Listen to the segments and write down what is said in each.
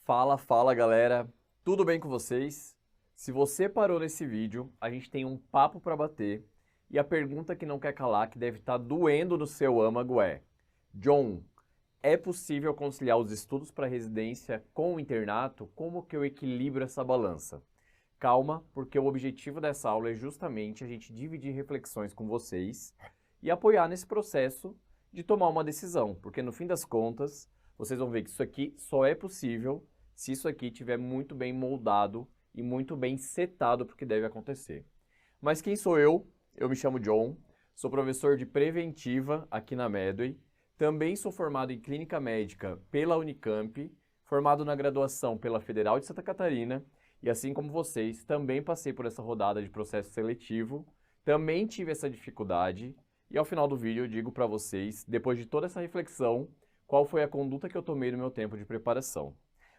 Fala galera, tudo bem com vocês? Se você parou nesse vídeo, a gente tem um papo para bater e a pergunta que não quer calar, que deve estar doendo no seu âmago é: John, é possível conciliar os estudos para residência com o internato? Como que eu equilibro essa balança? Calma, porque o objetivo dessa aula é justamente a gente dividir reflexões com vocês e apoiar nesse processo de tomar uma decisão, porque no fim das contas, vocês vão ver que isso aqui só é possível se isso aqui estiver muito bem moldado e muito bem setado para o que deve acontecer. Mas quem sou eu? Eu me chamo John, sou professor de preventiva aqui na Medway, também sou formado em clínica médica pela Unicamp, formado na graduação pela Federal de Santa Catarina, e assim como vocês, também passei por essa rodada de processo seletivo, também tive essa dificuldade, e ao final do vídeo eu digo para vocês, depois de toda essa reflexão, qual foi a conduta que eu tomei no meu tempo de preparação.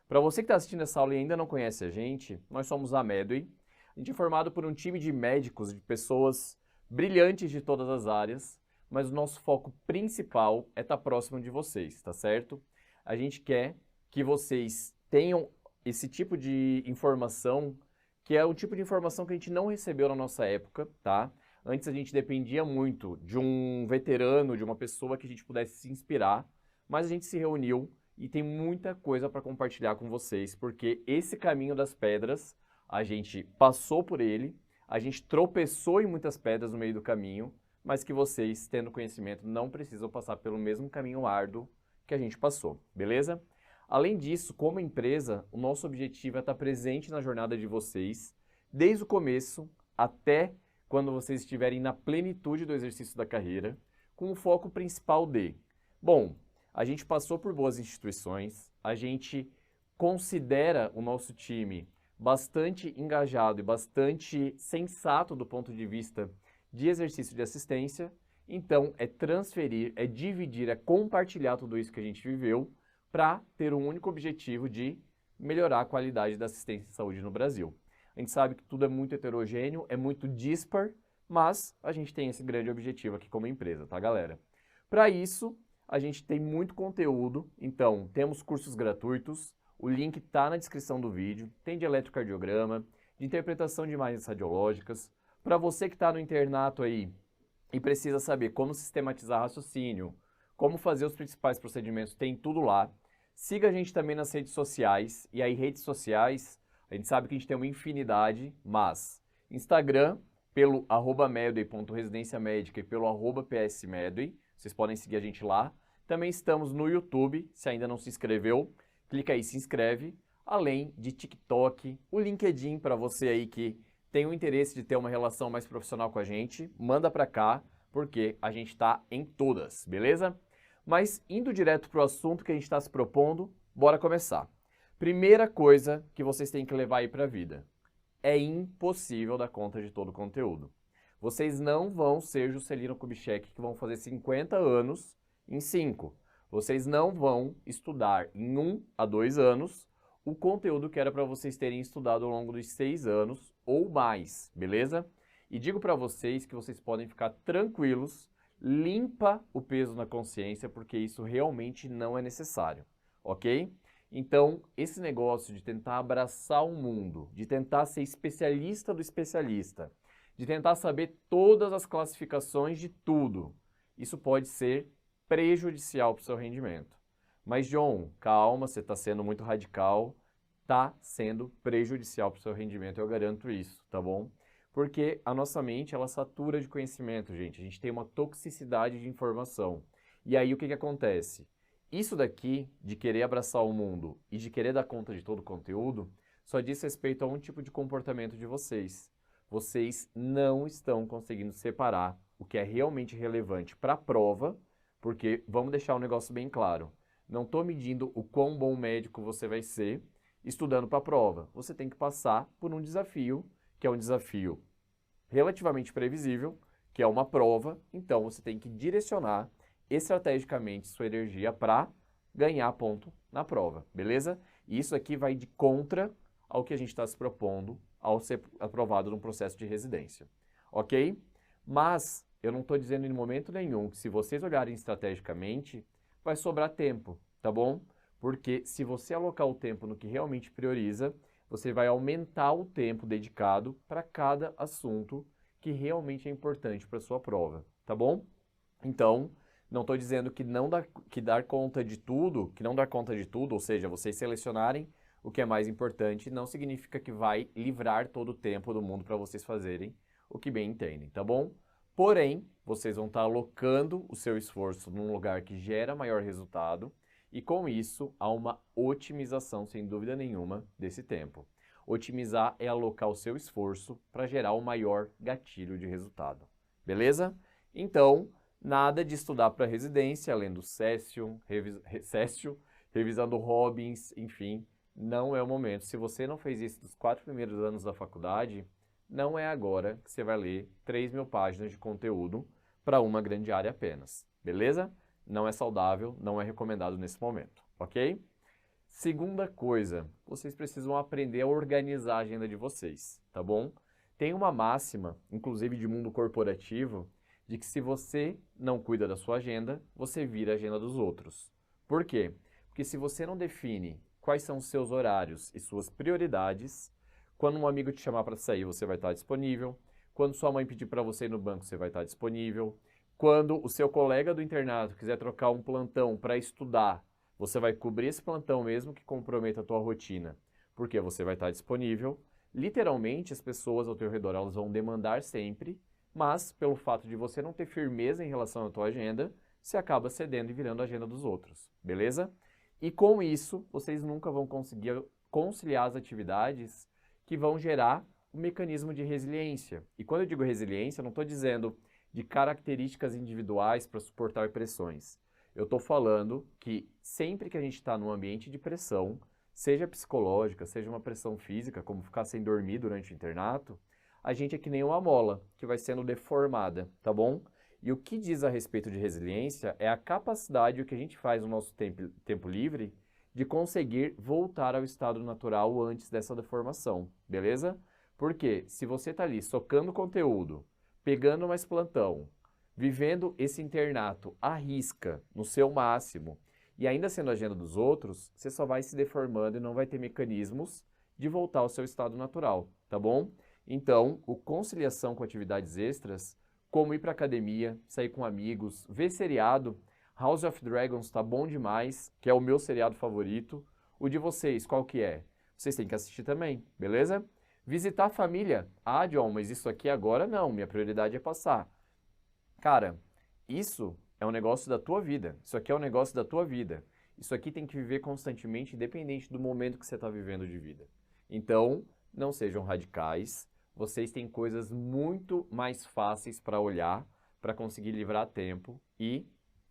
Para você que está assistindo essa aula e ainda não conhece a gente, nós somos a Medway. A gente é formado por um time de médicos, de pessoas brilhantes de todas as áreas, mas o nosso foco principal é estar próximo de vocês, tá certo? A gente quer que vocês tenham esse tipo de informação, que é um tipo de informação que a gente não recebeu na nossa época, tá? Antes a gente dependia muito de um veterano, de uma pessoa que a gente pudesse se inspirar, mas a gente se reuniu e tem muita coisa para compartilhar com vocês, porque esse caminho das pedras, a gente passou por ele, a gente tropeçou em muitas pedras no meio do caminho, mas que vocês, tendo conhecimento, não precisam passar pelo mesmo caminho árduo que a gente passou, beleza? Além disso, como empresa, o nosso objetivo é estar presente na jornada de vocês, desde o começo até quando vocês estiverem na plenitude do exercício da carreira, com o foco principal de, bom, a gente passou por boas instituições, a gente considera o nosso time bastante engajado e bastante sensato do ponto de vista de exercício de assistência, então é transferir, é dividir, é compartilhar tudo isso que a gente viveu para ter um único objetivo de melhorar a qualidade da assistência de saúde no Brasil. A gente sabe que tudo é muito heterogêneo, é muito dispar, mas a gente tem esse grande objetivo aqui como empresa, tá galera? Para isso, a gente tem muito conteúdo, então temos cursos gratuitos, o link está na descrição do vídeo, tem de eletrocardiograma, de interpretação de imagens radiológicas. Para você que está no internato aí e precisa saber como sistematizar raciocínio, como fazer os principais procedimentos, tem tudo lá. Siga a gente também nas redes sociais, e aí redes sociais, a gente sabe que a gente tem uma infinidade, mas Instagram, pelo @medway.residenciamédica e pelo @psmedway, vocês podem seguir a gente lá. Também estamos no YouTube, se ainda não se inscreveu, clica aí, se inscreve. Além de TikTok, o LinkedIn para você aí que tem o interesse de ter uma relação mais profissional com a gente, manda para cá, porque a gente está em todas, beleza? Mas indo direto para o assunto que a gente está se propondo, bora começar. Primeira coisa que vocês têm que levar aí para a vida. É impossível dar conta de todo o conteúdo. Vocês não vão ser Juscelino Kubitschek que vão fazer 50 anos em 5. Vocês não vão estudar em 1 a 2 anos o conteúdo que era para vocês terem estudado ao longo dos 6 anos ou mais, beleza? E digo para vocês que vocês podem ficar tranquilos, limpa o peso na consciência, porque isso realmente não é necessário, ok? Então, esse negócio de tentar abraçar o mundo, de tentar ser especialista do especialista, de tentar saber todas as classificações de tudo, isso pode ser prejudicial para o seu rendimento. Mas, John, calma, você está sendo muito radical, está sendo prejudicial para o seu rendimento, eu garanto isso, tá bom? Porque a nossa mente, ela satura de conhecimento, gente. A gente tem uma toxicidade de informação. E aí, o que acontece? Isso daqui, de querer abraçar o mundo e de querer dar conta de todo o conteúdo, só diz respeito a um tipo de comportamento de vocês. Vocês não estão conseguindo separar o que é realmente relevante para a prova, porque, vamos deixar um negócio bem claro, não estou medindo o quão bom médico você vai ser estudando para a prova. Você tem que passar por um desafio, que é um desafio relativamente previsível, que é uma prova, então você tem que direcionar estrategicamente sua energia para ganhar ponto na prova, beleza? E isso aqui vai de contra ao que a gente está se propondo ao ser aprovado no processo de residência, ok? Mas eu não estou dizendo em momento nenhum que se vocês olharem estrategicamente, vai sobrar tempo, tá bom? Porque se você alocar o tempo no que realmente prioriza, você vai aumentar o tempo dedicado para cada assunto que realmente é importante para a sua prova, tá bom? Então, não estou dizendo que dar conta de tudo, que não dar conta de tudo, ou seja, vocês selecionarem o que é mais importante, não significa que vai livrar todo o tempo do mundo para vocês fazerem o que bem entendem, tá bom? Porém, vocês vão estar alocando o seu esforço num lugar que gera maior resultado e com isso há uma otimização, sem dúvida nenhuma, desse tempo. Otimizar é alocar o seu esforço para gerar o maior gatilho de resultado, beleza? Então, nada de estudar para residência, lendo Cécio, revisando Robbins, enfim, não é o momento. Se você não fez isso nos 4 primeiros anos da faculdade, não é agora que você vai ler 3.000 páginas de conteúdo para uma grande área apenas, beleza? Não é saudável, não é recomendado nesse momento, ok? Segunda coisa, vocês precisam aprender a organizar a agenda de vocês, tá bom? Tem uma máxima, inclusive de mundo corporativo, de que se você não cuida da sua agenda, você vira a agenda dos outros. Por quê? Porque se você não define quais são os seus horários e suas prioridades, quando um amigo te chamar para sair, você vai estar disponível. Quando sua mãe pedir para você ir no banco, você vai estar disponível. Quando o seu colega do internato quiser trocar um plantão para estudar, você vai cobrir esse plantão mesmo que comprometa a tua rotina, porque você vai estar disponível. Literalmente, as pessoas ao teu redor elas vão demandar sempre, mas pelo fato de você não ter firmeza em relação à tua agenda, você acaba cedendo e virando a agenda dos outros, beleza? E com isso, vocês nunca vão conseguir conciliar as atividades que vão gerar um mecanismo de resiliência. E quando eu digo resiliência, eu não estou dizendo de características individuais para suportar pressões. Eu estou falando que sempre que a gente está num ambiente de pressão, seja psicológica, seja uma pressão física, como ficar sem dormir durante o internato, a gente é que nem uma mola que vai sendo deformada, tá bom? E o que diz a respeito de resiliência é a capacidade, o que a gente faz no nosso tempo livre, de conseguir voltar ao estado natural antes dessa deformação, beleza? Porque se você está ali socando conteúdo, pegando mais plantão, vivendo esse internato à risca, no seu máximo, e ainda sendo a agenda dos outros, você só vai se deformando e não vai ter mecanismos de voltar ao seu estado natural, tá bom? Então, o conciliação com atividades extras, como ir para academia, sair com amigos, ver seriado, House of Dragons tá bom demais, que é o meu seriado favorito. O de vocês, qual que é? Vocês têm que assistir também, beleza? Visitar a família. Ah, John, mas isso aqui agora não, minha prioridade é passar. Cara, isso é um negócio da tua vida. Isso aqui é um negócio da tua vida. Isso aqui tem que viver constantemente, independente do momento que você está vivendo de vida. Então, não sejam radicais. Vocês têm coisas muito mais fáceis para olhar, para conseguir livrar tempo e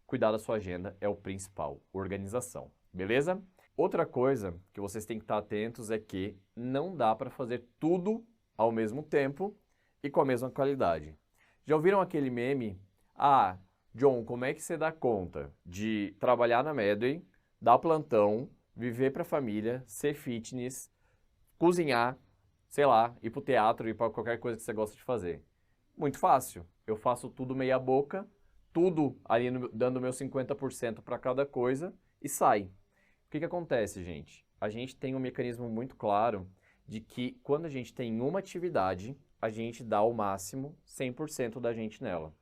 cuidar da sua agenda é o principal, organização, beleza? Outra coisa que vocês têm que estar atentos é que não dá para fazer tudo ao mesmo tempo e com a mesma qualidade. Já ouviram aquele meme? Ah, John, como é que você dá conta de trabalhar na Medway, dar plantão, viver para a família, ser fitness, cozinhar, sei lá, ir para o teatro, ir para qualquer coisa que você gosta de fazer? Muito fácil. Eu faço tudo meia boca, tudo ali dando meu 50% para cada coisa e sai. O que acontece, gente? A gente tem um mecanismo muito claro de que quando a gente tem uma atividade, a gente dá o máximo 100% da gente nela.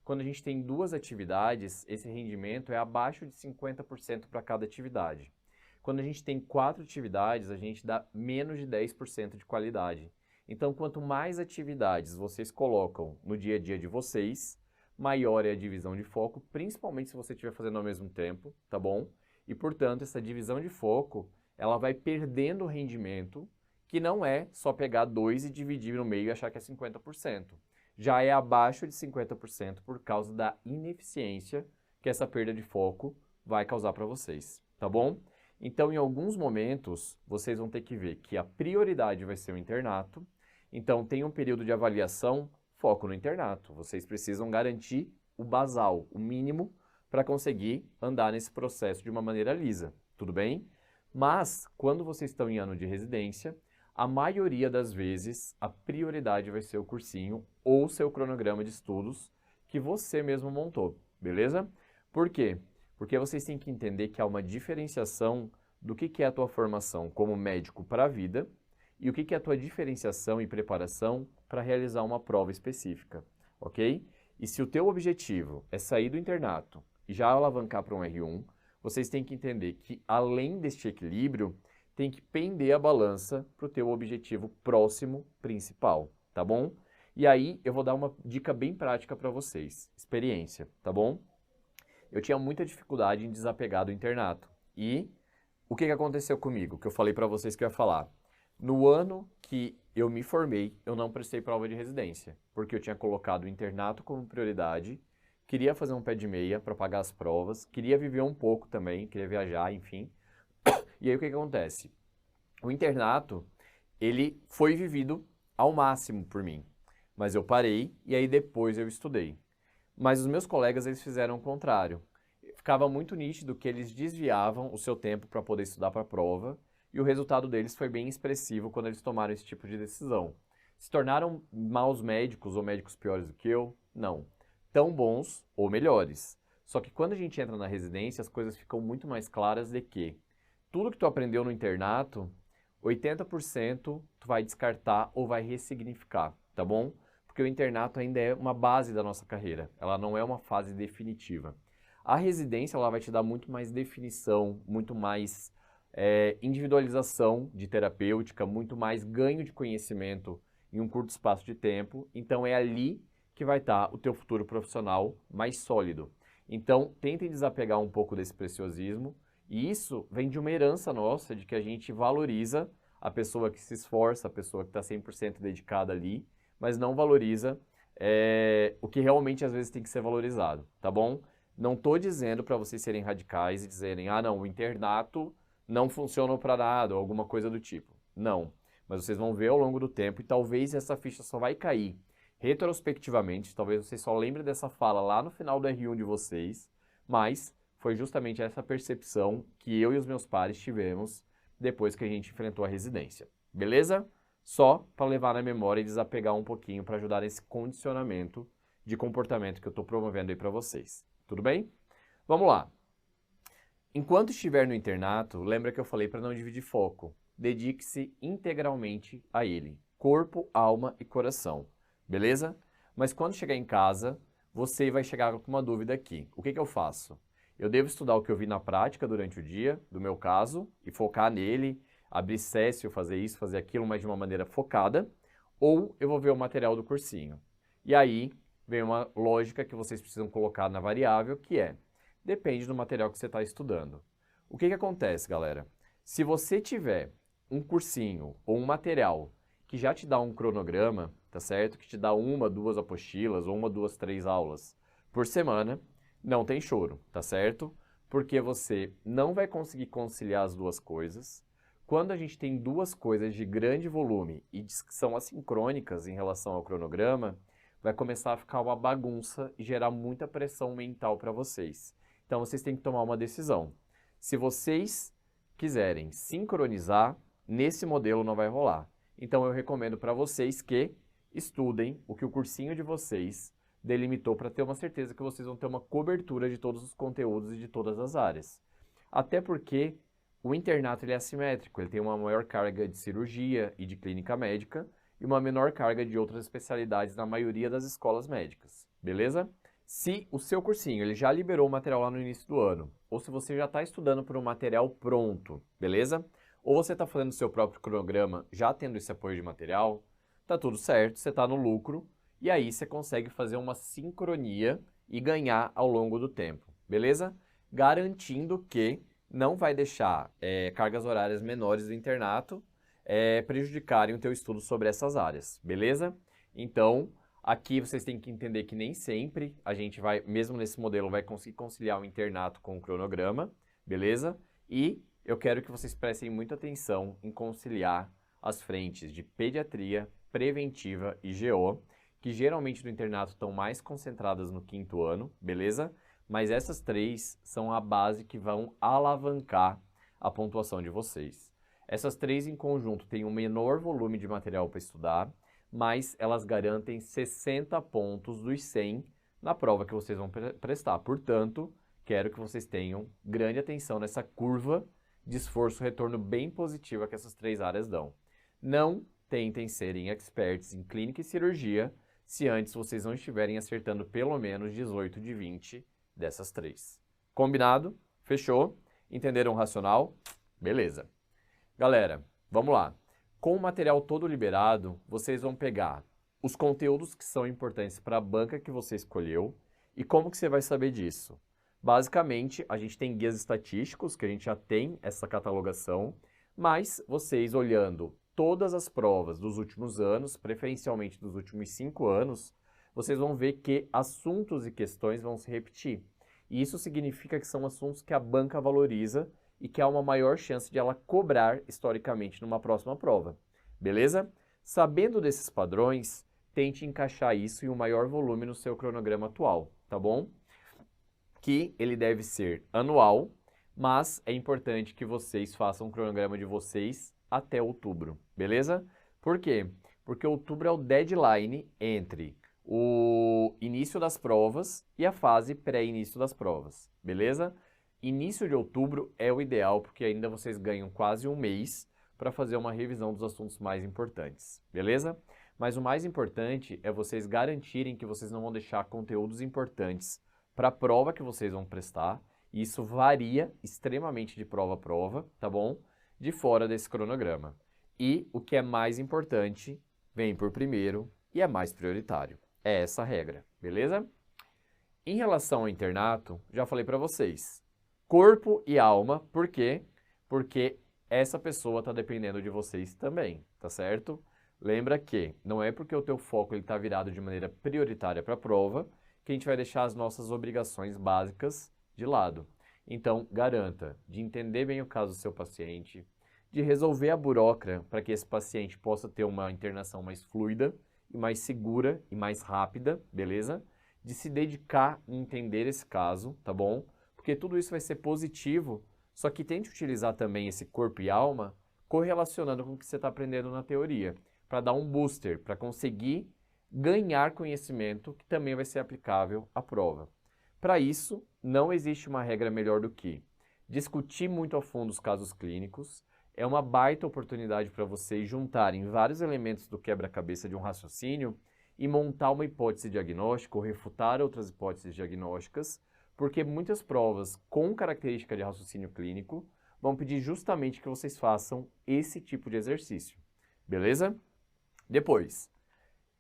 Quando a gente tem 2 atividades, esse rendimento é abaixo de 50% para cada atividade. Quando a gente tem 4 atividades, a gente dá menos de 10% de qualidade. Então, quanto mais atividades vocês colocam no dia a dia de vocês, maior é a divisão de foco, principalmente se você estiver fazendo ao mesmo tempo, tá bom? E, portanto, essa divisão de foco, ela vai perdendo rendimento, que não é só pegar 2 e dividir no meio e achar que é 50%. Já é abaixo de 50% por causa da ineficiência que essa perda de foco vai causar para vocês, tá bom? Então, em alguns momentos, vocês vão ter que ver que a prioridade vai ser o internato. Então, tem um período de avaliação, foco no internato. Vocês precisam garantir o basal, o mínimo, para conseguir andar nesse processo de uma maneira lisa, tudo bem? Mas, quando vocês estão em ano de residência, a maioria das vezes, a prioridade vai ser o cursinho ou seu cronograma de estudos que você mesmo montou, beleza? Por quê? Porque vocês têm que entender que há uma diferenciação do que é a tua formação como médico para a vida e o que é a tua diferenciação e preparação para realizar uma prova específica, ok? E se o teu objetivo é sair do internato e já alavancar para um R1, vocês têm que entender que, além deste equilíbrio, tem que pender a balança para o teu objetivo próximo principal, tá bom? E aí eu vou dar uma dica bem prática para vocês, experiência, tá bom? Eu tinha muita dificuldade em desapegar do internato. E o que aconteceu comigo? Que eu falei para vocês que eu ia falar. No ano que eu me formei, eu não prestei prova de residência, porque eu tinha colocado o internato como prioridade, queria fazer um pé de meia para pagar as provas, queria viver um pouco também, queria viajar, enfim. E aí o que acontece? O internato, ele foi vivido ao máximo por mim, mas eu parei e aí depois eu estudei. Mas os meus colegas, eles fizeram o contrário. Ficava muito nítido que eles desviavam o seu tempo para poder estudar para a prova, e o resultado deles foi bem expressivo quando eles tomaram esse tipo de decisão. Se tornaram maus médicos ou médicos piores do que eu? Não. Tão bons ou melhores. Só que quando a gente entra na residência, as coisas ficam muito mais claras de que tudo que tu aprendeu no internato, 80% tu vai descartar ou vai ressignificar, tá bom? Porque o internato ainda é uma base da nossa carreira, ela não é uma fase definitiva. A residência ela vai te dar muito mais definição, muito mais individualização de terapêutica, muito mais ganho de conhecimento em um curto espaço de tempo. Então é ali que vai estar o teu futuro profissional mais sólido. Então tentem desapegar um pouco desse preciosismo, e isso vem de uma herança nossa, de que a gente valoriza a pessoa que se esforça, a pessoa que está 100% dedicada ali, mas não valoriza o que realmente às vezes tem que ser valorizado, tá bom? Não estou dizendo para vocês serem radicais e dizerem, ah não, o internato não funciona para nada, ou alguma coisa do tipo. Não, mas vocês vão ver ao longo do tempo e talvez essa ficha só vai cair retrospectivamente, talvez vocês só lembrem dessa fala lá no final do R1 de vocês, mas foi justamente essa percepção que eu e os meus pares tivemos depois que a gente enfrentou a residência. Beleza? Só para levar na memória e desapegar um pouquinho para ajudar nesse condicionamento de comportamento que eu estou promovendo aí para vocês. Tudo bem? Vamos lá. Enquanto estiver no internato, lembra que eu falei para não dividir foco. Dedique-se integralmente a ele. Corpo, alma e coração. Beleza? Mas quando chegar em casa, você vai chegar com uma dúvida aqui. O que eu faço? Eu devo estudar o que eu vi na prática durante o dia, do meu caso, e focar nele, abrir Cécio, fazer isso, fazer aquilo, mas de uma maneira focada, ou eu vou ver o material do cursinho. E aí vem uma lógica que vocês precisam colocar na variável, que é, depende do material que você está estudando. O que acontece, galera? Se você tiver um cursinho ou um material que já te dá um cronograma, tá certo? Que te dá 1, 2 apostilas ou 1, 2, 3 aulas por semana, não tem choro, tá certo? Porque você não vai conseguir conciliar as duas coisas. Quando a gente tem duas coisas de grande volume e que são assincrônicas em relação ao cronograma, vai começar a ficar uma bagunça e gerar muita pressão mental para vocês. Então vocês têm que tomar uma decisão. Se vocês quiserem sincronizar, nesse modelo não vai rolar. Então eu recomendo para vocês que estudem o que o cursinho de vocês delimitou para ter uma certeza que vocês vão ter uma cobertura de todos os conteúdos e de todas as áreas. Até porque o internato ele é assimétrico, ele tem uma maior carga de cirurgia e de clínica médica e uma menor carga de outras especialidades na maioria das escolas médicas, beleza? Se o seu cursinho ele já liberou o material lá no início do ano, ou se você já está estudando por um material pronto, beleza? Ou você está fazendo o seu próprio cronograma já tendo esse apoio de material, tá tudo certo, você está no lucro, e aí você consegue fazer uma sincronia e ganhar ao longo do tempo, beleza? Garantindo que não vai deixar cargas horárias menores do internato prejudicarem o teu estudo sobre essas áreas, beleza? Então, aqui vocês têm que entender que nem sempre a gente vai, mesmo nesse modelo, vai conseguir conciliar o internato com o cronograma, beleza? E eu quero que vocês prestem muita atenção em conciliar as frentes de pediatria, preventiva e GO, que geralmente no internato estão mais concentradas no 5º ano, beleza? Mas essas três são a base que vão alavancar a pontuação de vocês. Essas três em conjunto têm um menor volume de material para estudar, mas elas garantem 60 pontos dos 100 na prova que vocês vão prestar. Portanto, quero que vocês tenham grande atenção nessa curva de esforço-retorno bem positiva que essas 3 áreas dão. Não tentem serem experts em clínica e cirurgia se antes vocês não estiverem acertando pelo menos 18 de 20 dessas 3. Combinado? Fechou? Entenderam o racional? Beleza. Galera, vamos lá. Com o material todo liberado, vocês vão pegar os conteúdos que são importantes para a banca que você escolheu. E como que você vai saber disso? Basicamente, a gente tem guias estatísticos, que a gente já tem essa catalogação, mas vocês olhando todas as provas dos últimos anos, preferencialmente dos últimos 5 anos, vocês vão ver que assuntos e questões vão se repetir. E isso significa que são assuntos que a banca valoriza e que há uma maior chance de ela cobrar historicamente numa próxima prova. Beleza? Sabendo desses padrões, tente encaixar isso em um maior volume no seu cronograma atual, tá bom? Que ele deve ser anual, mas é importante que vocês façam um cronograma de vocês até outubro, beleza? Por quê? Porque outubro é o deadline entre o início das provas e a fase pré-início das provas, beleza? Início de outubro é o ideal, porque ainda vocês ganham quase um mês para fazer uma revisão dos assuntos mais importantes, beleza? Mas o mais importante é vocês garantirem que vocês não vão deixar conteúdos importantes para a prova que vocês vão prestar, e isso varia extremamente de prova a prova, tá bom? De fora desse cronograma. E o que é mais importante vem por primeiro e é mais prioritário. É essa a regra, beleza? Em relação ao internato, já falei para vocês, corpo e alma, por quê? Porque essa pessoa está dependendo de vocês também, tá certo? Lembra que não é porque o teu foco está virado de maneira prioritária para a prova que a gente vai deixar as nossas obrigações básicas de lado. Então, garanta de entender bem o caso do seu paciente, de resolver a burocracia para que esse paciente possa ter uma internação mais fluida e mais segura e mais rápida, beleza? De se dedicar em entender esse caso, tá bom? Porque tudo isso vai ser positivo, só que tente utilizar também esse corpo e alma correlacionando com o que você está aprendendo na teoria, para dar um booster, para conseguir ganhar conhecimento que também vai ser aplicável à prova. Para isso, não existe uma regra melhor do que discutir muito a fundo os casos clínicos. É uma baita oportunidade para vocês juntarem vários elementos do quebra-cabeça de um raciocínio e montar uma hipótese diagnóstica ou refutar outras hipóteses diagnósticas, porque muitas provas com característica de raciocínio clínico vão pedir justamente que vocês façam esse tipo de exercício. Beleza? Depois,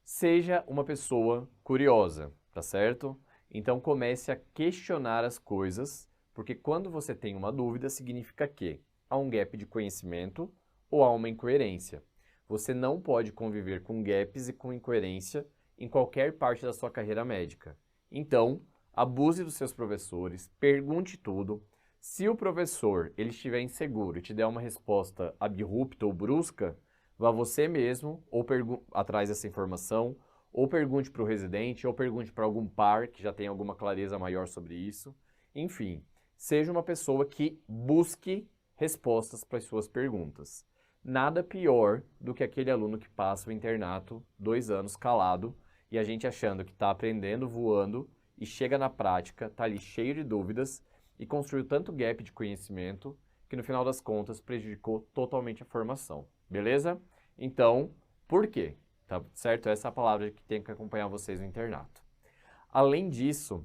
seja uma pessoa curiosa, tá certo? Então comece a questionar as coisas, porque quando você tem uma dúvida, significa que há um gap de conhecimento ou há uma incoerência. Você não pode conviver com gaps e com incoerência em qualquer parte da sua carreira médica. Então, abuse dos seus professores, pergunte tudo. Se o professor ele estiver inseguro e te der uma resposta abrupta ou brusca, vá você mesmo ou atrás dessa informação, ou pergunte para o residente, ou pergunte para algum par que já tem alguma clareza maior sobre isso. Enfim, seja uma pessoa que busque respostas para as suas perguntas. Nada pior do que aquele aluno que passa o internato 2 anos calado e a gente achando que está aprendendo, voando, e chega na prática, está ali cheio de dúvidas e construiu tanto gap de conhecimento que no final das contas prejudicou totalmente a formação. Beleza? Então, por quê? Tá certo? Essa é a palavra que tem que acompanhar vocês no internato. Além disso,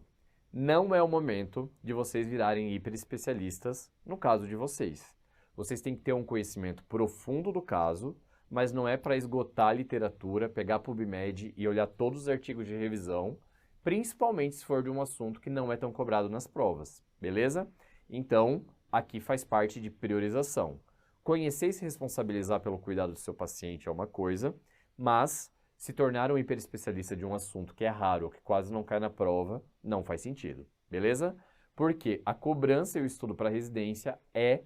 não é o momento de vocês virarem hiperespecialistas no caso de vocês. Vocês têm que ter um conhecimento profundo do caso, mas não é para esgotar a literatura, pegar a PubMed e olhar todos os artigos de revisão, principalmente se for de um assunto que não é tão cobrado nas provas, beleza? Então, aqui faz parte de priorização. Conhecer e se responsabilizar pelo cuidado do seu paciente é uma coisa, mas se tornar um hiperespecialista de um assunto que é raro ou que quase não cai na prova, não faz sentido, beleza? Porque a cobrança e o estudo para residência é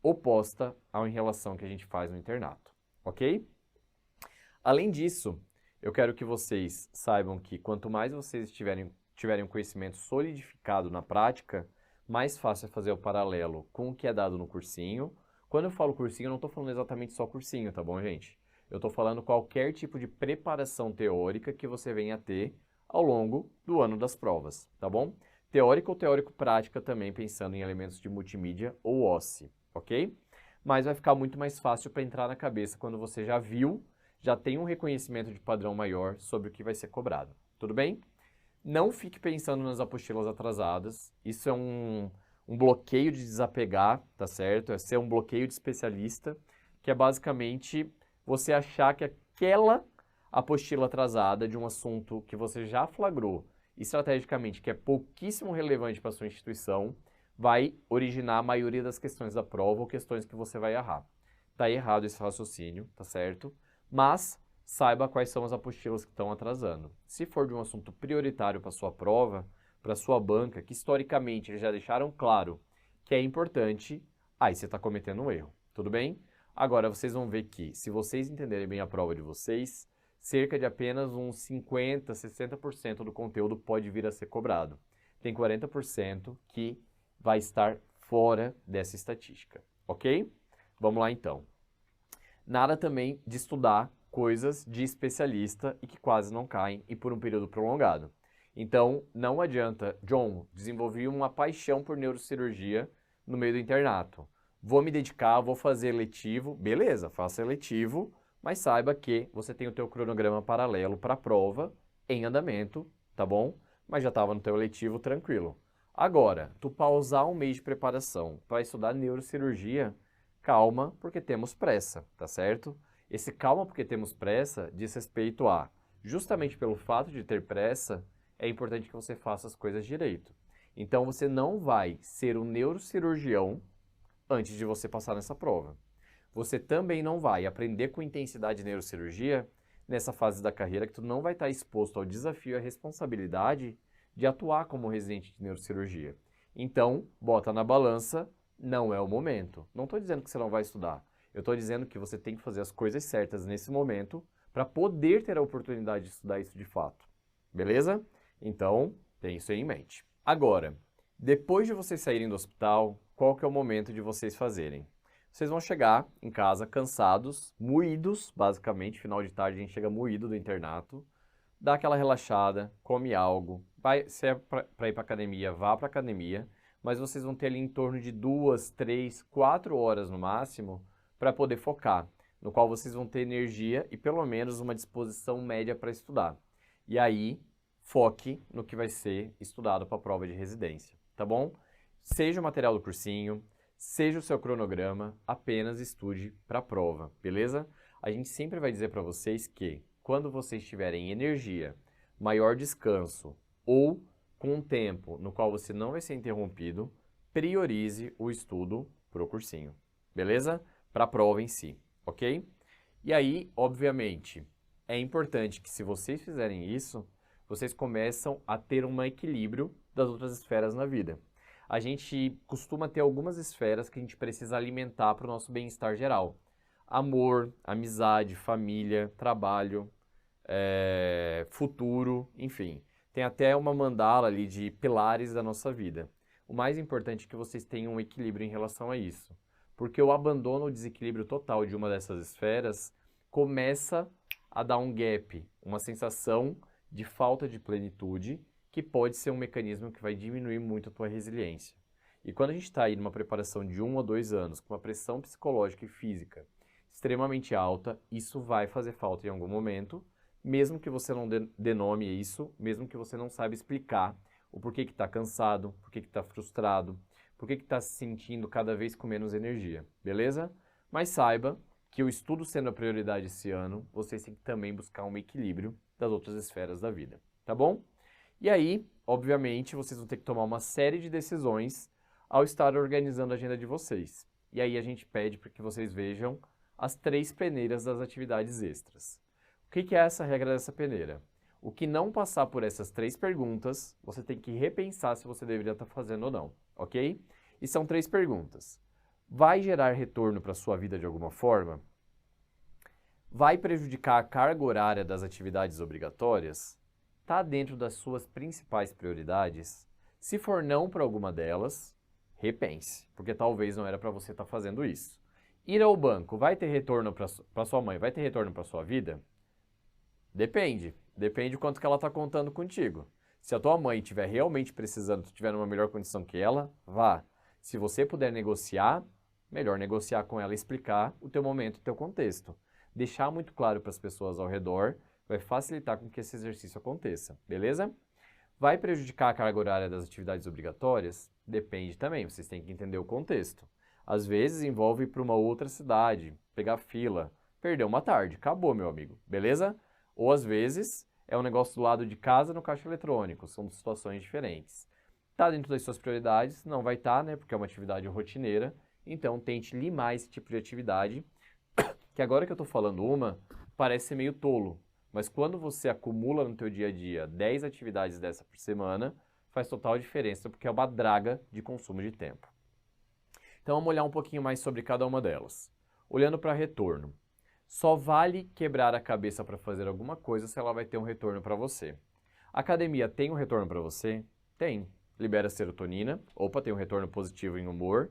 oposta à relação que a gente faz no internato, ok? Além disso, eu quero que vocês saibam que quanto mais vocês tiverem um conhecimento solidificado na prática, mais fácil é fazer o paralelo com o que é dado no cursinho. Quando eu falo cursinho, eu não estou falando exatamente só cursinho, tá bom, gente? Eu estou falando qualquer tipo de preparação teórica que você venha a ter ao longo do ano das provas, tá bom? teórica ou teórico-prática também, pensando em elementos de multimídia ou OSCE, ok? Mas vai ficar muito mais fácil para entrar na cabeça quando você já viu, já tem um reconhecimento de padrão maior sobre o que vai ser cobrado, tudo bem? Não fique pensando nas apostilas atrasadas, isso é um bloqueio de desapegar, tá certo? É ser um bloqueio de especialista, que é basicamente você achar que aquela apostila atrasada de um assunto que você já flagrou estrategicamente, que é pouquíssimo relevante para a sua instituição, vai originar a maioria das questões da prova ou questões que você vai errar. Tá errado esse raciocínio, tá certo? Mas saiba quais são as apostilas que estão atrasando. Se for de um assunto prioritário para sua prova, para sua banca, que historicamente eles já deixaram claro que é importante, aí você está cometendo um erro, tudo bem? Agora vocês vão ver que, se vocês entenderem bem a prova de vocês, cerca de apenas uns 50%, 60% do conteúdo pode vir a ser cobrado. Tem 40% que vai estar fora dessa estatística, ok? Vamos lá então. Nada também de estudar coisas de especialista e que quase não caem e por um período prolongado. Então, não adianta, John, desenvolvi uma paixão por neurocirurgia no meio do internato. Vou me dedicar, vou fazer eletivo, beleza, faça eletivo, mas saiba que você tem o teu cronograma paralelo para a prova em andamento, tá bom? Mas já estava no teu eletivo, tranquilo. Agora, tu pausar um mês de preparação para estudar neurocirurgia, calma, porque temos pressa, tá certo? Esse calma porque temos pressa diz respeito a, justamente pelo fato de ter pressa, é importante que você faça as coisas direito. Então, você não vai ser um neurocirurgião antes de você passar nessa prova. Você também não vai aprender com intensidade de neurocirurgia nessa fase da carreira que tu não vai estar exposto ao desafio e à responsabilidade de atuar como residente de neurocirurgia. Então, bota na balança, não é o momento. Não estou dizendo que você não vai estudar. Eu estou dizendo que você tem que fazer as coisas certas nesse momento para poder ter a oportunidade de estudar isso de fato. Beleza? Então, tem isso aí em mente. Agora, depois de vocês saírem do hospital, qual que é o momento de vocês fazerem? Vocês vão chegar em casa cansados, moídos, basicamente, final de tarde a gente chega moído do internato, dá aquela relaxada, come algo, vai, se é para ir para academia, vá para academia, mas vocês vão ter ali em torno de 2, 3, 4 horas no máximo para poder focar, no qual vocês vão ter energia e pelo menos uma disposição média para estudar. E aí, foque no que vai ser estudado para a prova de residência, tá bom? Seja o material do cursinho, seja o seu cronograma, apenas estude para a prova, beleza? A gente sempre vai dizer para vocês que, quando vocês tiverem energia, maior descanso ou com um tempo no qual você não vai ser interrompido, priorize o estudo para o cursinho, beleza? Para a prova em si, ok? E aí, obviamente, é importante que se vocês fizerem isso, vocês começam a ter um equilíbrio das outras esferas na vida. A gente costuma ter algumas esferas que a gente precisa alimentar para o nosso bem-estar geral. Amor, amizade, família, trabalho, futuro, enfim. Tem até uma mandala ali de pilares da nossa vida. O mais importante é que vocês tenham um equilíbrio em relação a isso. Porque o abandono ou desequilíbrio total de uma dessas esferas começa a dar um gap, uma sensação de falta de plenitude, que pode ser um mecanismo que vai diminuir muito a tua resiliência. E quando a gente está aí numa preparação de 1 a 2 anos, com uma pressão psicológica e física extremamente alta, isso vai fazer falta em algum momento, mesmo que você não denome isso, mesmo que você não saiba explicar o porquê que está cansado, porquê que está frustrado, porquê que está se sentindo cada vez com menos energia, beleza? Mas saiba que o estudo sendo a prioridade esse ano, vocês têm que também buscar um equilíbrio das outras esferas da vida, tá bom? E aí, obviamente, vocês vão ter que tomar uma série de decisões ao estar organizando a agenda de vocês. E aí a gente pede para que vocês vejam as 3 peneiras das atividades extras. O que é essa regra dessa peneira? O que não passar por essas 3 perguntas, você tem que repensar se você deveria estar fazendo ou não, ok? E são 3 perguntas. Vai gerar retorno para a sua vida de alguma forma? Vai prejudicar a carga horária das atividades obrigatórias? Está dentro das suas principais prioridades? Se for não para alguma delas, repense, porque talvez não era para você estar fazendo isso. Ir ao banco vai ter retorno para sua mãe, vai ter retorno para sua vida? Depende. Depende quanto que ela está contando contigo. Se a tua mãe estiver realmente precisando, tu estiver numa melhor condição que ela, vá. Se você puder negociar, melhor negociar com ela e explicar o teu momento, o teu contexto. Deixar muito claro para as pessoas ao redor vai facilitar com que esse exercício aconteça, beleza? Vai prejudicar a carga horária das atividades obrigatórias? Depende também, vocês têm que entender o contexto. Às vezes envolve ir para uma outra cidade, pegar fila, perder uma tarde, acabou, meu amigo, beleza? Ou às vezes é um negócio do lado de casa no caixa eletrônico, são situações diferentes. Está dentro das suas prioridades? Não vai estar, né? Porque é uma atividade rotineira, então tente limar esse tipo de atividade, que agora que eu estou falando uma, parece ser meio tolo, mas quando você acumula no teu dia a dia 10 atividades dessa por semana, faz total diferença, porque é uma draga de consumo de tempo. Então vamos olhar um pouquinho mais sobre cada uma delas. Olhando para retorno. Só vale quebrar a cabeça para fazer alguma coisa se ela vai ter um retorno para você. A academia tem um retorno para você? Tem. Libera serotonina, opa, tem um retorno positivo em humor,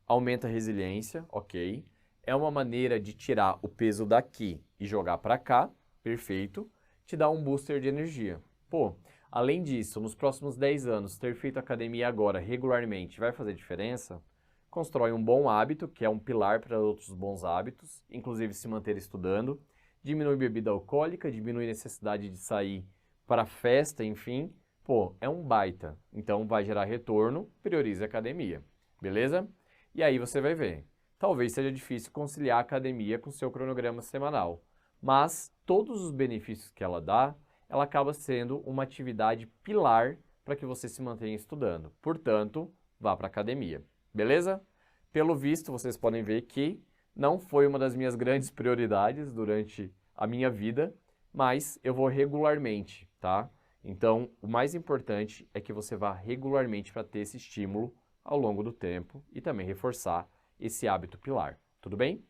aumenta a resiliência, ok. É uma maneira de tirar o peso daqui e jogar para cá, perfeito. Te dá um booster de energia. Pô, além disso, nos próximos 10 anos, ter feito academia agora regularmente vai fazer diferença? Constrói um bom hábito, que é um pilar para outros bons hábitos, inclusive se manter estudando, diminui bebida alcoólica, diminui necessidade de sair para festa, enfim. Pô, é um baita. Então vai gerar retorno, priorize a academia, beleza? E aí você vai ver. Talvez seja difícil conciliar a academia com seu cronograma semanal, mas todos os benefícios que ela dá, ela acaba sendo uma atividade pilar para que você se mantenha estudando. Portanto, vá para a academia. Beleza? Pelo visto, vocês podem ver que não foi uma das minhas grandes prioridades durante a minha vida, mas eu vou regularmente, tá? Então, o mais importante é que você vá regularmente para ter esse estímulo ao longo do tempo e também reforçar esse hábito pilar, tudo bem?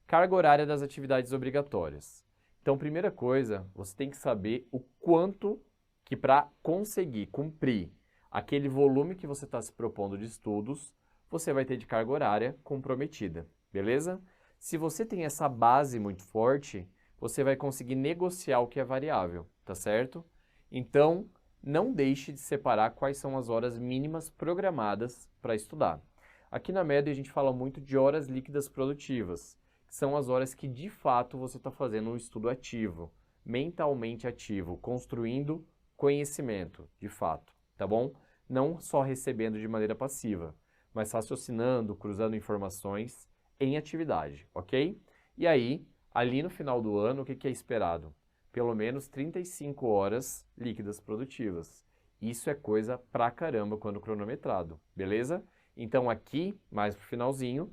Carga horária das atividades obrigatórias. Então, primeira coisa, você tem que saber o quanto que para conseguir cumprir aquele volume que você está se propondo de estudos, você vai ter de carga horária comprometida, beleza? Se você tem essa base muito forte, você vai conseguir negociar o que é variável, tá certo? Então, não deixe de separar quais são as horas mínimas programadas para estudar. Aqui na MED a gente fala muito de horas líquidas produtivas, que são as horas que de fato você está fazendo um estudo ativo, mentalmente ativo, construindo conhecimento, de fato, tá bom? Não só recebendo de maneira passiva, mas raciocinando, cruzando informações em atividade, ok? E aí, ali no final do ano, o que é esperado? Pelo menos 35 horas líquidas produtivas. Isso é coisa pra caramba quando cronometrado, beleza? Então aqui, mais pro finalzinho,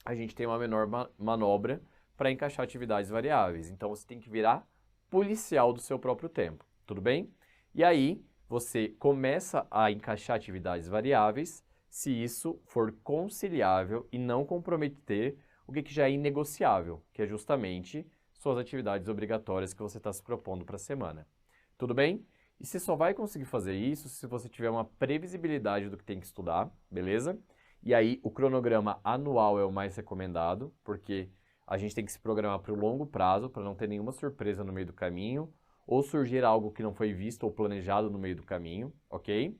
a gente tem uma menor manobra para encaixar atividades variáveis. Então você tem que virar policial do seu próprio tempo, tudo bem? E aí você começa a encaixar atividades variáveis se isso for conciliável e não comprometer o que já é inegociável, que é justamente suas atividades obrigatórias que você está se propondo para a semana. Tudo bem? E você só vai conseguir fazer isso se você tiver uma previsibilidade do que tem que estudar, beleza? E aí o cronograma anual é o mais recomendado, porque a gente tem que se programar para o longo prazo, para não ter nenhuma surpresa no meio do caminho, ou surgir algo que não foi visto ou planejado no meio do caminho, ok?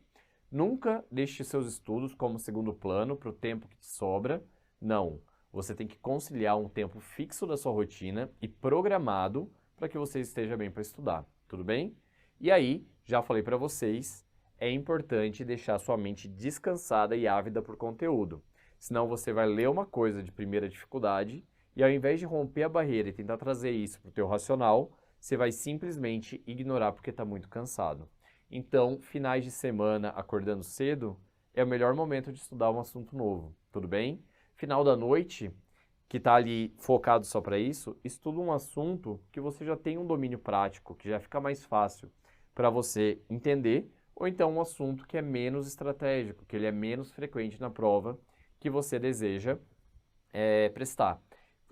Nunca deixe seus estudos como segundo plano para o tempo que te sobra. Não. Você tem que conciliar um tempo fixo da sua rotina e programado para que você esteja bem para estudar. Tudo bem? E aí, já falei para vocês, é importante deixar sua mente descansada e ávida por conteúdo. Senão você vai ler uma coisa de primeira dificuldade e ao invés de romper a barreira e tentar trazer isso para o teu racional, você vai simplesmente ignorar porque está muito cansado. Então, finais de semana, acordando cedo, é o melhor momento de estudar um assunto novo, tudo bem? Final da noite, que está ali focado só para isso, estuda um assunto que você já tem um domínio prático, que já fica mais fácil para você entender, ou então um assunto que é menos estratégico, que ele é menos frequente na prova que você deseja prestar.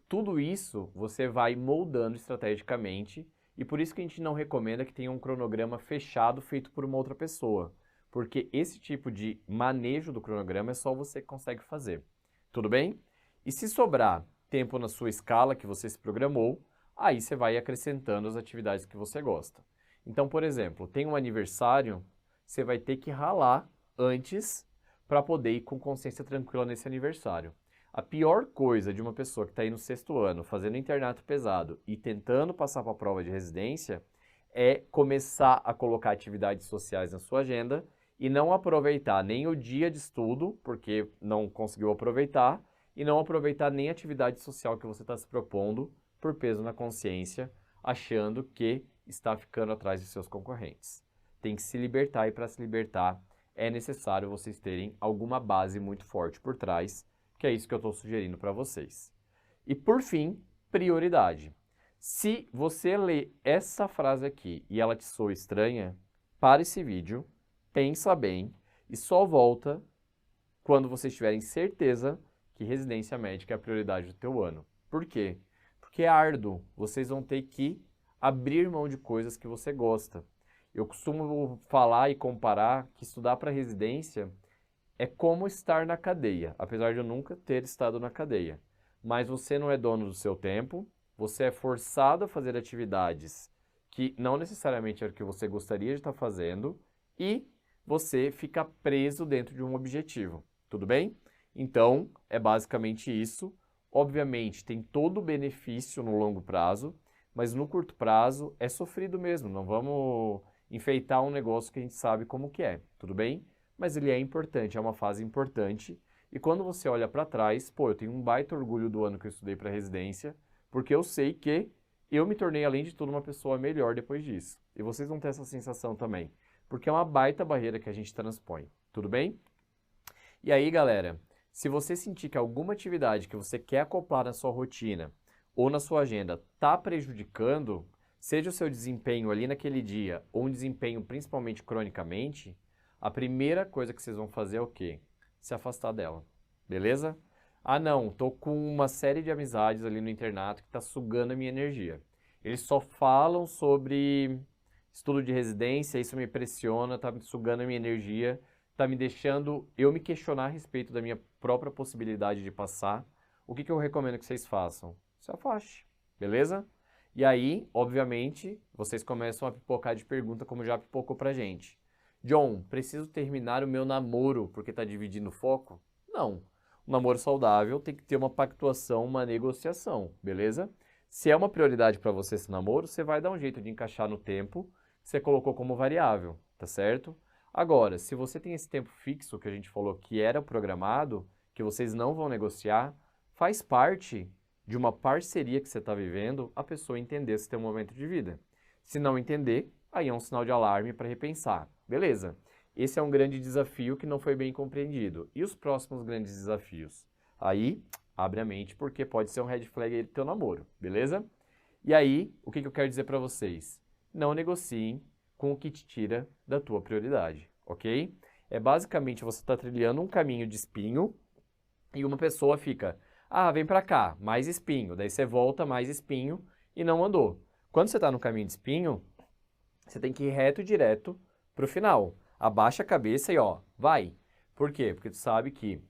Tudo isso você vai moldando estrategicamente e por isso que a gente não recomenda que tenha um cronograma fechado feito por uma outra pessoa, porque esse tipo de manejo do cronograma é só você que consegue fazer. Tudo bem? E se sobrar tempo na sua escala que você se programou, aí você vai acrescentando as atividades que você gosta. Então, por exemplo, tem um aniversário, você vai ter que ralar antes para poder ir com consciência tranquila nesse aniversário. A pior coisa de uma pessoa que está aí no 6º ano, fazendo internato pesado e tentando passar para a prova de residência, é começar a colocar atividades sociais na sua agenda e não aproveitar nem o dia de estudo, porque não conseguiu aproveitar, e não aproveitar nem a atividade social que você está se propondo por peso na consciência, achando que está ficando atrás de seus concorrentes. Tem que se libertar e para se libertar é necessário vocês terem alguma base muito forte por trás, que é isso que eu estou sugerindo para vocês. E por fim, prioridade. Se você ler essa frase aqui e ela te soa estranha, para esse vídeo, pensa bem e só volta quando vocês tiverem certeza que residência médica é a prioridade do teu ano. Por quê? Porque é árduo. Vocês vão ter que abrir mão de coisas que você gosta. Eu costumo falar e comparar que estudar para residência é como estar na cadeia, apesar de eu nunca ter estado na cadeia. Mas você não é dono do seu tempo, você é forçado a fazer atividades que não necessariamente é o que você gostaria de estar fazendo e você fica preso dentro de um objetivo. Tudo bem? Então, é basicamente isso. Obviamente, tem todo o benefício no longo prazo, mas no curto prazo é sofrido mesmo. Não vamos enfeitar um negócio que a gente sabe como que é, tudo bem? Mas ele é importante, é uma fase importante. E quando você olha para trás, pô, eu tenho um baita orgulho do ano que eu estudei para residência, porque eu sei que eu me tornei, além de tudo, uma pessoa melhor depois disso. E vocês vão ter essa sensação também, porque é uma baita barreira que a gente transpõe, tudo bem? E aí, galera, se você sentir que alguma atividade que você quer acoplar na sua rotina ou na sua agenda está prejudicando, seja o seu desempenho ali naquele dia ou um desempenho principalmente cronicamente, a primeira coisa que vocês vão fazer é o quê? Se afastar dela, beleza? Ah não, tô com uma série de amizades ali no internato que tá sugando a minha energia. Eles só falam sobre estudo de residência, isso me pressiona, tá sugando a minha energia, tá me deixando eu me questionar a respeito da minha própria possibilidade de passar. O que eu recomendo que vocês façam? Se afaste, beleza? E aí, obviamente, vocês começam a pipocar de pergunta como já pipocou pra gente. John, preciso terminar o meu namoro porque tá dividindo o foco? Não. Um namoro saudável tem que ter uma pactuação, uma negociação, beleza? Se é uma prioridade para você esse namoro, você vai dar um jeito de encaixar no tempo que você colocou como variável, tá certo? Agora, se você tem esse tempo fixo que a gente falou que era programado, que vocês não vão negociar, faz parte de uma parceria que você está vivendo a pessoa entender esse teu momento de vida. Se não entender, aí é um sinal de alarme para repensar. Beleza, esse é um grande desafio que não foi bem compreendido. E os próximos grandes desafios? Aí, abre a mente, porque pode ser um red flag aí do teu namoro, beleza? E aí, o que eu quero dizer para vocês? Não negociem com o que te tira da tua prioridade, ok? É basicamente você tá trilhando um caminho de espinho e uma pessoa fica, ah, vem para cá, mais espinho. Daí você volta, mais espinho e não andou. Quando você tá no caminho de espinho, você tem que ir reto e direto pro final. Abaixa a cabeça e ó, vai. Por quê? Porque tu sabe que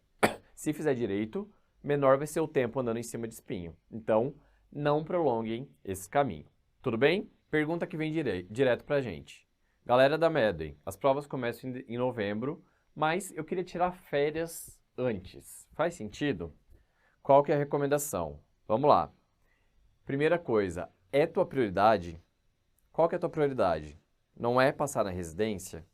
se fizer direito, menor vai ser o tempo andando em cima de espinho. Então, não prolonguem esse caminho. Tudo bem? Pergunta que vem direto pra gente. Galera da Medway, as provas começam em novembro, mas eu queria tirar férias antes. Faz sentido? Qual que é a recomendação? Vamos lá. Primeira coisa, é tua prioridade? Qual que é a tua prioridade? Não é passar na residência?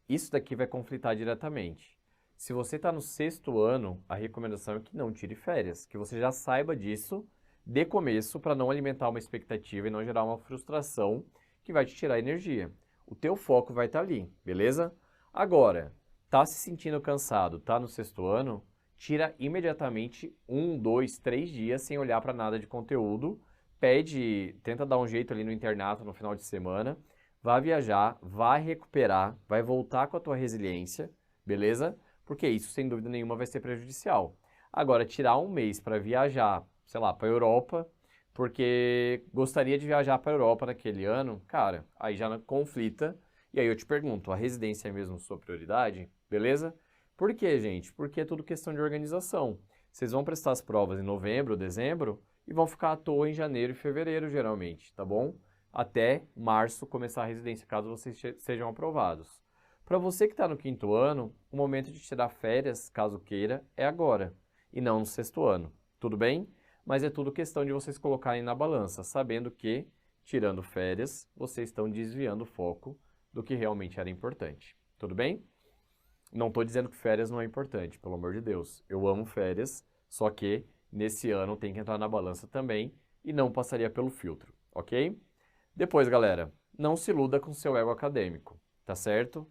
Isso daqui vai conflitar diretamente. Se você está no 6º ano, a recomendação é que não tire férias, que você já saiba disso de começo para não alimentar uma expectativa e não gerar uma frustração que vai te tirar energia. O teu foco vai estar ali, beleza? Agora, tá se sentindo cansado, tá no 6º ano? Tira imediatamente 1, 2, 3 dias sem olhar para nada de conteúdo. Tenta dar um jeito ali no internato no final de semana. Vai viajar, vai recuperar, vai voltar com a tua resiliência, beleza? Porque isso, sem dúvida nenhuma, vai ser prejudicial. Agora, tirar um mês para viajar, sei lá, para a Europa, porque gostaria de viajar para a Europa naquele ano, cara, aí já conflita. E aí eu te pergunto, a residência é mesmo sua prioridade? Beleza? Por quê, gente? Porque é tudo questão de organização. Vocês vão prestar as provas em novembro, dezembro, e vão ficar à toa em janeiro e fevereiro, geralmente, tá bom? Até março começar a residência, caso vocês sejam aprovados. Para você que está no 5º ano, o momento de tirar férias, caso queira, é agora, e não no 6º ano. Tudo bem? Mas é tudo questão de vocês colocarem na balança, sabendo que, tirando férias, vocês estão desviando o foco do que realmente era importante. Tudo bem? Não estou dizendo que férias não é importante, pelo amor de Deus. Eu amo férias, só que nesse ano tem que entrar na balança também e não passaria pelo filtro, ok? Depois, galera, não se iluda com seu ego acadêmico, tá certo?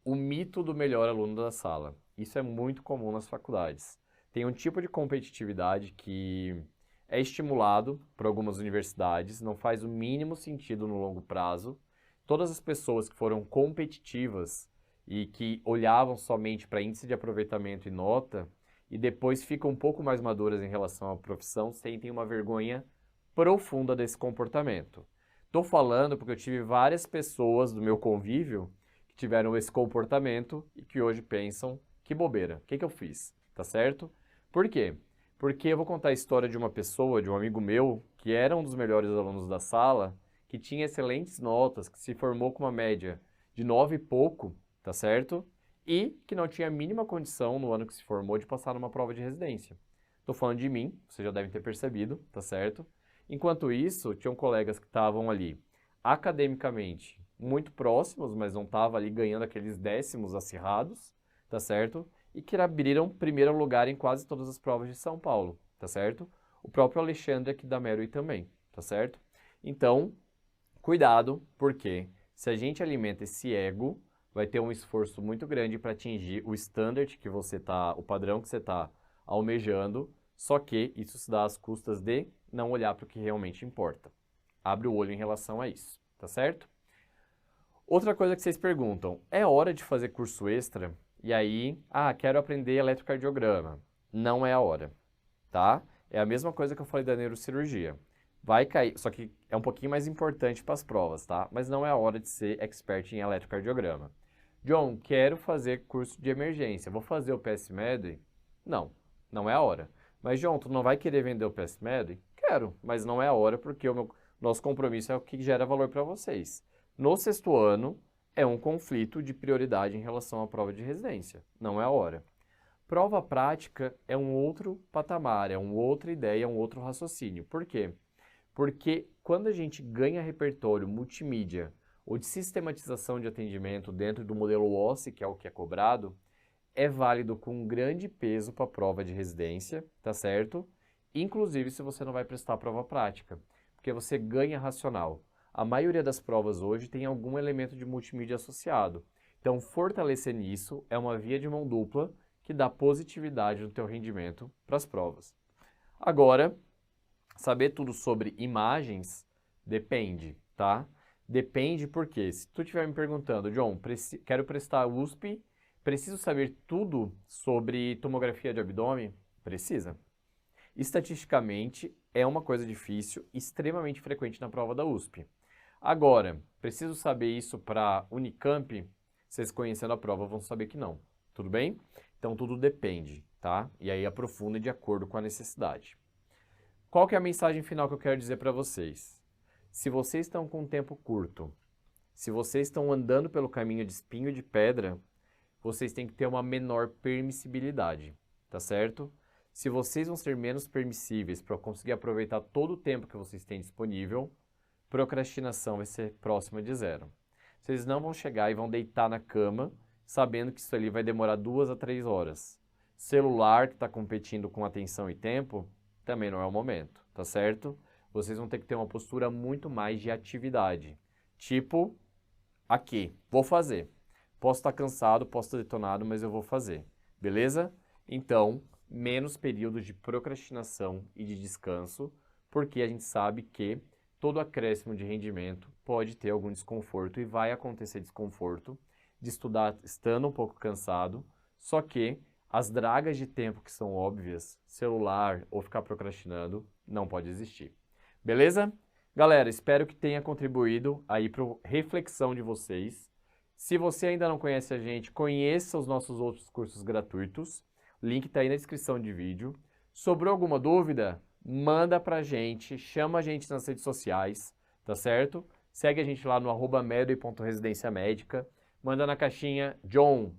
O mito do melhor aluno da sala. Isso é muito comum nas faculdades. Tem um tipo de competitividade que é estimulado por algumas universidades, não faz o mínimo sentido no longo prazo. Todas as pessoas que foram competitivas e que olhavam somente para índice de aproveitamento e nota, e depois ficam um pouco mais maduras em relação à profissão, sentem uma vergonha profunda desse comportamento. Estou falando porque eu tive várias pessoas do meu convívio que tiveram esse comportamento e que hoje pensam, que bobeira, o que eu fiz? Tá certo? Por quê? Porque eu vou contar a história de uma pessoa, de um amigo meu, que era um dos melhores alunos da sala, que tinha excelentes notas, que se formou com uma média de 9 e pouco, tá certo? E que não tinha a mínima condição, no ano que se formou, de passar numa prova de residência. Estou falando de mim, vocês já devem ter percebido, tá certo? Enquanto isso, tinham colegas que estavam ali academicamente muito próximos, mas não estavam ali ganhando aqueles décimos acirrados, tá certo? E que abriram primeiro lugar em quase todas as provas de São Paulo, tá certo? O próprio Alexandre aqui da Meruí também, tá certo? Então, cuidado, porque se a gente alimenta esse ego, vai ter um esforço muito grande para atingir o standard que você tá, o padrão que você está almejando, só que isso se dá às custas de não olhar para o que realmente importa. Abre o olho em relação a isso, tá certo? Outra coisa que vocês perguntam, é hora de fazer curso extra? E aí, quero aprender eletrocardiograma. Não é a hora, tá? É a mesma coisa que eu falei da neurocirurgia. Vai cair, só que é um pouquinho mais importante para as provas, tá? Mas não é a hora de ser expert em eletrocardiograma. John, quero fazer curso de emergência, vou fazer o PSMed? Não, não é a hora. Mas, John, tu não vai querer vender o PSMed? Quero, mas não é a hora porque nosso compromisso é o que gera valor para vocês. No 6º ano, é um conflito de prioridade em relação à prova de residência. Não é a hora. Prova prática é um outro patamar, é uma outra ideia, é um outro raciocínio. Por quê? Porque quando a gente ganha repertório multimídia ou de sistematização de atendimento dentro do modelo OSCE, que é o que é cobrado, é válido com um grande peso para a prova de residência, tá certo? Inclusive se você não vai prestar a prova prática, porque você ganha racional. A maioria das provas hoje tem algum elemento de multimídia associado. Então, fortalecer nisso é uma via de mão dupla que dá positividade no teu rendimento para as provas. Agora, saber tudo sobre imagens depende, tá? Depende porque, se tu estiver me perguntando, John, quero prestar USP, preciso saber tudo sobre tomografia de abdômen? Precisa. Estatisticamente, é uma coisa difícil, extremamente frequente na prova da USP. Agora, preciso saber isso para Unicamp? Vocês conhecendo a prova vão saber que não. Tudo bem? Então, tudo depende, tá? E aí aprofunda de acordo com a necessidade. Qual que é a mensagem final que eu quero dizer para vocês? Se vocês estão com um tempo curto, se vocês estão andando pelo caminho de espinho de pedra, vocês têm que ter uma menor permissibilidade, tá certo? Se vocês vão ser menos permissíveis para conseguir aproveitar todo o tempo que vocês têm disponível, procrastinação vai ser próxima de zero. Vocês não vão chegar e vão deitar na cama sabendo que isso ali vai demorar 2 a 3 horas. Celular que está competindo com atenção e tempo, também não é o momento, tá certo? Vocês vão ter que ter uma postura muito mais de atividade. Tipo, aqui, vou fazer. Posso estar cansado, posso estar detonado, mas eu vou fazer. Beleza? Então, menos períodos de procrastinação e de descanso, porque a gente sabe que todo acréscimo de rendimento pode ter algum desconforto e vai acontecer desconforto de estudar estando um pouco cansado, só que as dragas de tempo que são óbvias, celular ou ficar procrastinando, não pode existir. Beleza? Galera, espero que tenha contribuído aí para a reflexão de vocês. Se você ainda não conhece a gente, conheça os nossos outros cursos gratuitos. O link está aí na descrição de vídeo. Sobrou alguma dúvida? Manda pra gente, chama a gente nas redes sociais, tá certo? Segue a gente lá no @meruy.residenciamédica. manda na caixinha John,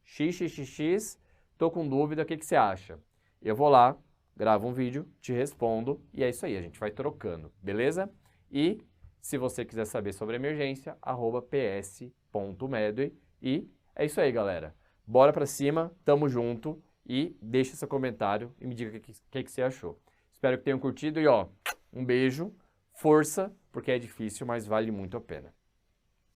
xxx, tô com dúvida, o que você acha? Eu vou lá, gravo um vídeo, te respondo e é isso aí, a gente vai trocando, beleza? E se você quiser saber sobre emergência, @ps.medway e é isso aí, galera. Bora pra cima, tamo junto e deixa seu comentário e me diga o que você achou. Espero que tenham curtido e ó, um beijo, força, porque é difícil, mas vale muito a pena.